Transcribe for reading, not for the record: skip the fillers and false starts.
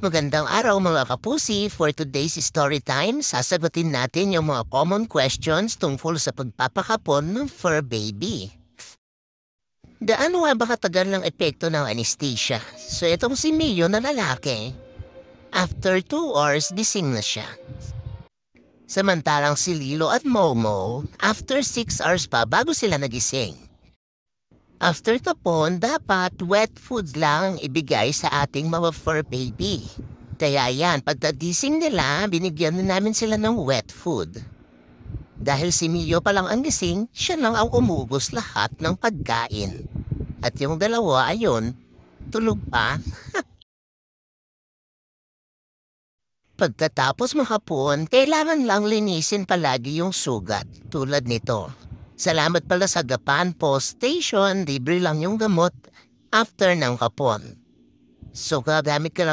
Magandang araw mga kapusi. For today's story time, sasagutin natin yung mga common questions tungkol sa pagpapakapon ng fur baby. Gaano nga ba katagal ng epekto ng anesthesia? So itong si Mio na lalaki, after 2 hours gising na siya. Samantalang si Lilo at Momo, after 6 hours pa bago sila nagising. After kapon, dapat wet food lang ang ibigay sa ating mga fur baby. Kaya yan, pagkagising nila, binigyan na namin sila ng wet food. Dahil si Mio pa lang ang gising, siya lang ang umubos lahat ng pagkain. At yung dalawa, ayun, tulog pa. Pagkatapos makapon, kailangan lang linisin palagi yung sugat, tulad nito. Salamat pala sa Gapan Post Station, libre lang yung gamot after ng kapon. So gagamit ka lang